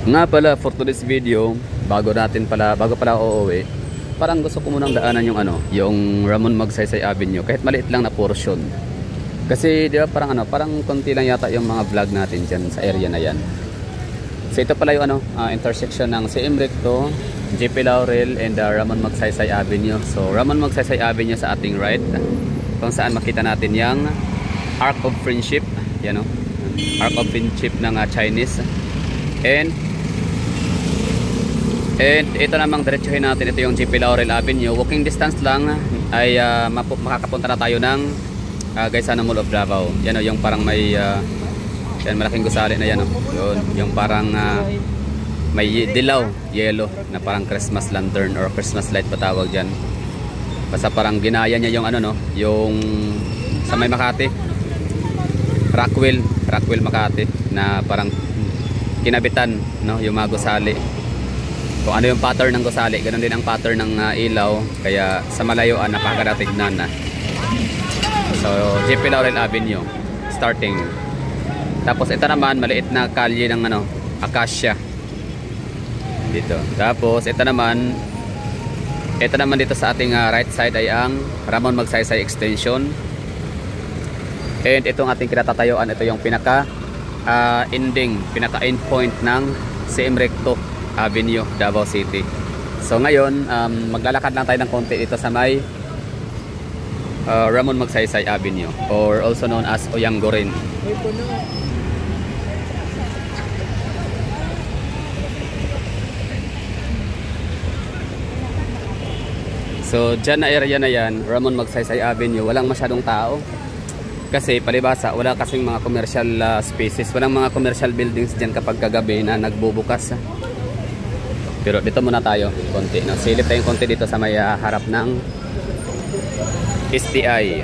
Nga pala, for today's video, bago pala uuwi, parang gusto ko munang daanan yung yung Ramon Magsaysay Avenue, kahit maliit lang na portion. Kasi di ba parang konti lang yata yung mga vlog natin diyan sa area na yan. So ito pala yung intersection ng CM Recto, JP Laurel and Ramon Magsaysay Avenue. So Ramon Magsaysay Avenue sa ating right, kung saan makita natin yung Arc of Friendship, yan Arc of Friendship ng Chinese. And ito namang diretsuhin natin, ito yung JP Laurel Avenue. Walking distance lang ay makakapunta na tayo ng Gaisano Mall of Davao. Yan yung parang may yan, malaking gusali na yan yun, yung parang may dilaw, yellow na parang Christmas lantern or Christmas light pa tawag dyan. Basta parang ginaya niya yung yung sa may Makati, Rockwell Makati, na parang kinabitan yung mga gusali. Kung ano yung pattern ng gusali, ganun din ang pattern ng ilaw, kaya sa malayuan napakadatignan na. So JP Laurel Avenue starting. Tapos ito naman maliit na kalye ng Acacia dito. Tapos ito naman dito sa ating right side ay ang Ramon Magsaysay Extension. And itong ating kinatatayuan, ito yung pinaka end point ng CM Recto Avenue, Davao City. So ngayon, maglalakad lang tayo ng konti dito sa may Ramon Magsaysay Avenue, or also known as Oyanggorin. So dyan na area na yan, Ramon Magsaysay Avenue, walang masyadong tao. Kasi palibasa, wala kasing mga commercial spaces, walang mga commercial buildings dyan kapag kagabi na nagbubukas. Pero dito muna tayo konti, silip tayong konti dito sa may harap ng STI.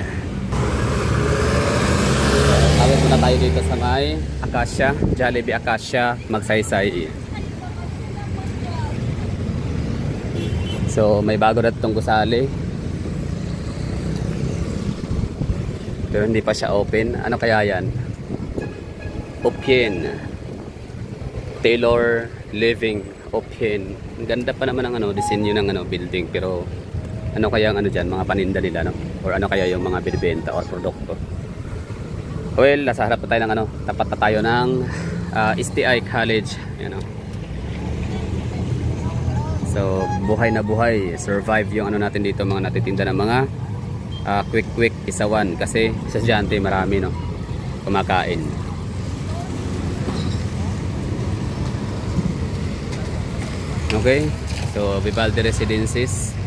Tawid muna tayo dito sa may Acacia, Jollibee Acacia Magsaysay. So may bago na itong gusali, pero hindi pa siya open. Ano kaya yan? Open Taylor Living Open. Ang ganda pa naman ng disenyo ng building, pero ano kaya ang diyan, mga paninda nila or ano kaya yung mga binibenta or produkto. Well, nasa harap pa tayo ng tapat na tayo ng STI College, So buhay na buhay, survive yung natin dito, mga natitinda ng mga quick isawan, kasi estudyante marami kumakain. Okay, so Vivaldi Residences.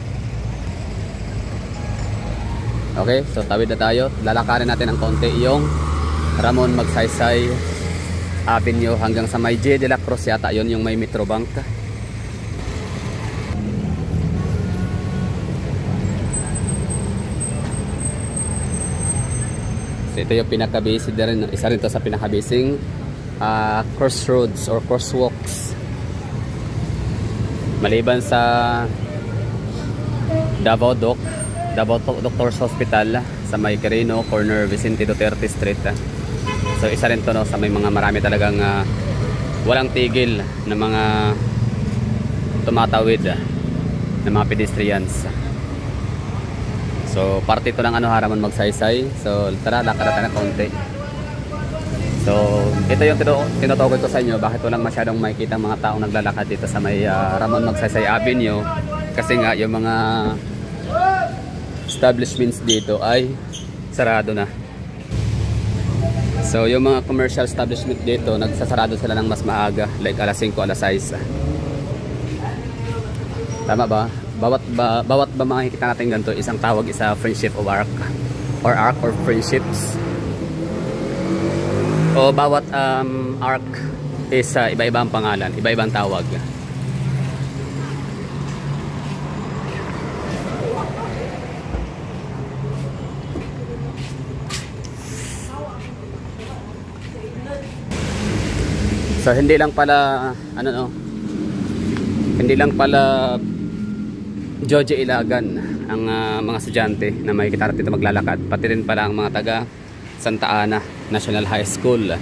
Okay, so tawid na tayo. Lalakarin natin ng konti yung Ramon Magsaysay Avenue hanggang sa may J. de la Cruz yata, yon yung may Metrobank. So ito yung pinaka-busy din, isa rin to sa pinaka-busy crossroads or crosswalks. Maliban sa Davao Doctors Hospital sa may Quirino corner Vicente Duterte Street. So isa rin to sa may mga marami talagang walang tigil na mga tumatawid na mga pedestrians. So parte ito ng Ramon Magsaysay. So tara, lakad natin ng konti. So ito yung tinutukoy ko sa inyo, bakit walang masyadong makikita mga taong naglalakad dito sa may Ramon Magsaysay Avenue. Kasi nga yung mga establishments dito ay sarado na. So yung mga commercial establishment dito, nagsasarado sila ng mas maaga, like alas 5, alas 6. Tama ba? Bawat ba makikita natin ganito, isang tawag, isa friendship of arc or arc or friendships. O bawat arc is iba-ibang pangalan, iba-ibang tawag. So hindi lang pala hindi lang pala George Ilagan ang mga estudyante na makikita natin dito maglalakad, pati rin pala ang mga taga Santa Ana National High School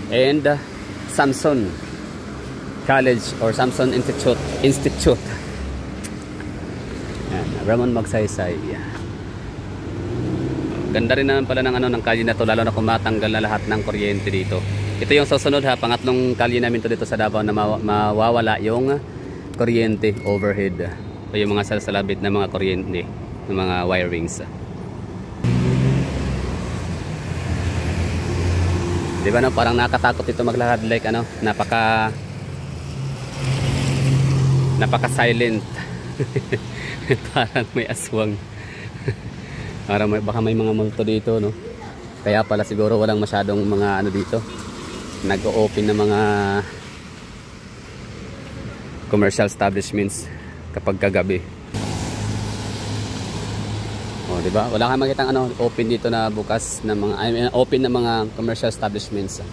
and Samson College or Samson Institute. Yan, Ramon Magsaysay. Ganda rin naman pala ng ano ng kalye na to, lalo na kung matanggal na lahat ng kuryente dito. Ito yung susunod ha, pangatlong kalye namin to dito sa Davao na mawawala yung kuryente overhead. O yung mga salsalabit na mga kuryente, ng mga wirings. Di ba no, parang nakatakot ito maglakad, like ano, napaka silent. Parang may aswang. Parang baka may mga multo dito, no? Kaya pala siguro walang masyadong mga ano dito, nag-o-open na mga commercial establishments kapag kagabi. Oh, di ba? Wala kang makitang ano open dito na bukas na mga open na mga commercial establishments.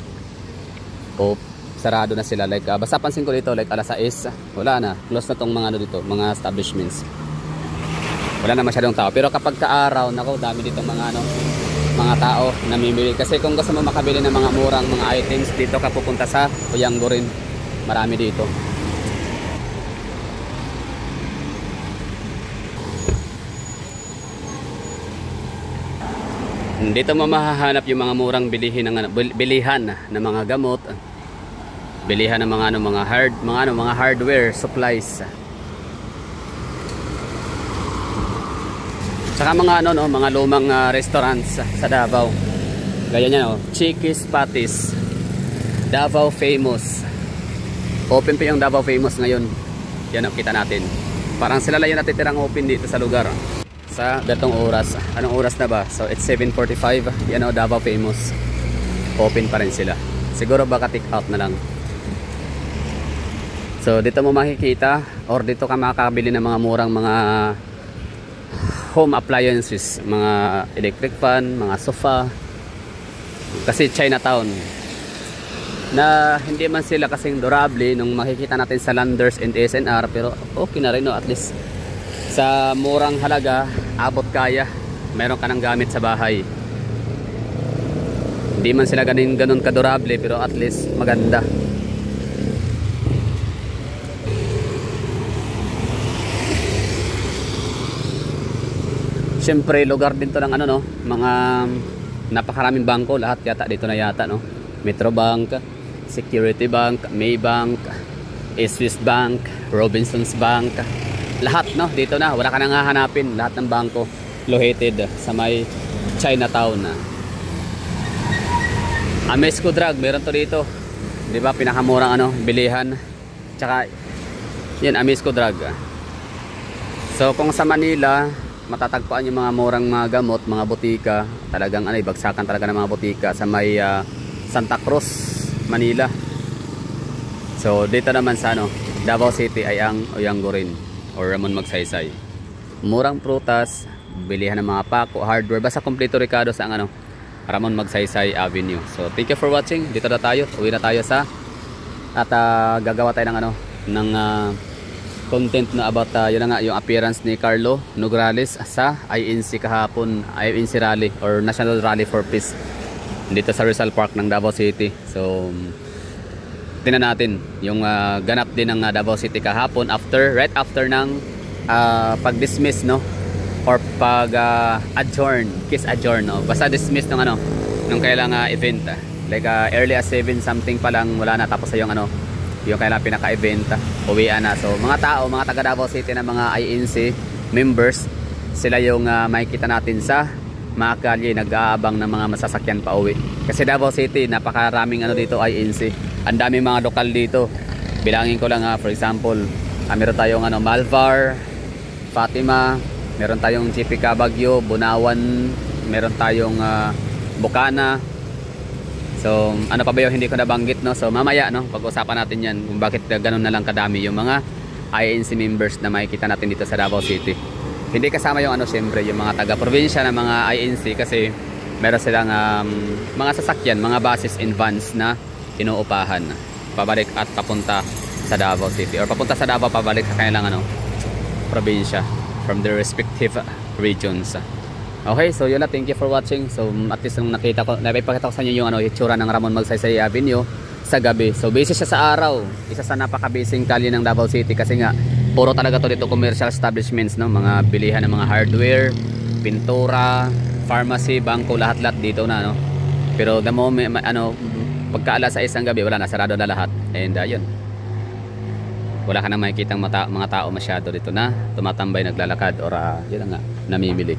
O sarado na sila, like basta pansin ko dito like alas 6, wala na, close na tong mga ano dito, mga establishments. Wala na masyadong tao. Pero kapag kaaraw, nako, dami dito mga ano, mga tao namimili. Kasi kung gusto mo makabili ng mga murang mga items, dito ka pupunta sa Uyanggo rin. Marami dito. Dito mo mahahanap yung mga murang bilihan ng mga gamot, bilihan ng mga ano, mga hardware supplies. Saka mga ano no, mga lumang restaurants sa Davao. Gaya niya no, Chiquis Patis, Davao Famous. Open pa yung Davao Famous ngayon. Yan ang kita natin. Parang sila lang yung natitirang open dito sa lugar. Sa datong oras. Anong oras na ba? So it's 7:45. Yan o, Davao Famous. Open pa rin sila. Siguro baka take out na lang. So dito mo makikita or dito ka makakabili ng mga murang mga home appliances, mga electric fan, mga sofa. Kasi Chinatown na hindi man sila kasing durable nung makikita natin sa Landers and SNR, pero okay na rin no, at least sa murang halaga abot kaya, meron ka ng gamit sa bahay. Hindi man sila ganun kadurable, pero at least maganda. Siyempre lugar din to ng ano no, mga napakaraming bangko, lahat yata dito na yata no. Metrobank, Security Bank, Maybank, Swiss Bank, Robinsons Bank, lahat no dito na, wala ka nang hahanapin, lahat ng bangko located sa may Chinatown. Amesco Drug, meron to dito. 'Di ba, pinakamurang ano, bilihan. Tsaka yan, Amesco Drug. So kung sa Manila matatagpuan yung mga murang mga gamot, mga butika, talagang ano, bagsakan talaga ng mga butika sa may Santa Cruz, Manila. So dito naman sa ano, Davao City ay ang Uyanggo rin or Ramon Magsaysay. Murang prutas, bilihan ng mga pako, hardware, basta kompleto Ricardo sa ano, Ramon Magsaysay Avenue. So thank you for watching. Dito na tayo, uwi na tayo sa at gagawa tayo ng ano, ng content na about yun na nga, yung appearance ni Carlo Nograles sa INC kahapon, INC Rally or National Rally for Peace dito sa Rizal Park ng Davao City. So tingnan natin yung ganap din ng Davao City kahapon right after ng pag-dismiss no, or pag-adjourn, kiss adjourn no, basta dismiss ng ano, nung kailang event like early as 7 something pa lang, wala na, tapos yung ano, yung kailang pinaka-event, uwian na. So mga tao, mga taga Davao City na mga INC members, sila yung makikita natin sa mga kalye, nag-aabang ng mga masasakyan pa uwi. Kasi Davao City, napakaraming ano dito INC, ang daming mga lokal dito. Bilangin ko lang for example, meron tayong ano, Malvar, Fatima, meron tayong GPK Baguio, Bunawan, meron tayong Bukana. So ano pa ba yung hindi ko nabanggit no? So mamaya no, pag-usapan natin yan kung bakit ganun na lang kadami yung mga INC members na makikita natin dito sa Davao City. Hindi kasama yung ano, siyempre yung mga taga-probinsya na mga INC, kasi meron silang mga sasakyan, mga buses and vans na inuupahan pabalik at papunta sa Davao City, or papunta sa Davao pabalik sa kanilang ano, probinsya from their respective regions. Okay, so yun na, thank you for watching. So at least nung nakita ko, napipakita ko sa inyo yung ano, itsura ng Ramon Magsaysay Avenue sa gabi. So busy siya sa araw. Isa sa napaka-busy kalye ng Davao City kasi nga puro talaga to dito commercial establishments, no? Mga bilihan ng mga hardware, pintura, pharmacy, bangko, lahat-lahat dito na, no? Pero the moment pagka alas 6 ng gabi, wala na, sarado na lahat. And yun. Wala ka nang makikitang mga tao masyado dito na tumatambay, naglalakad or yun na nga, namimili.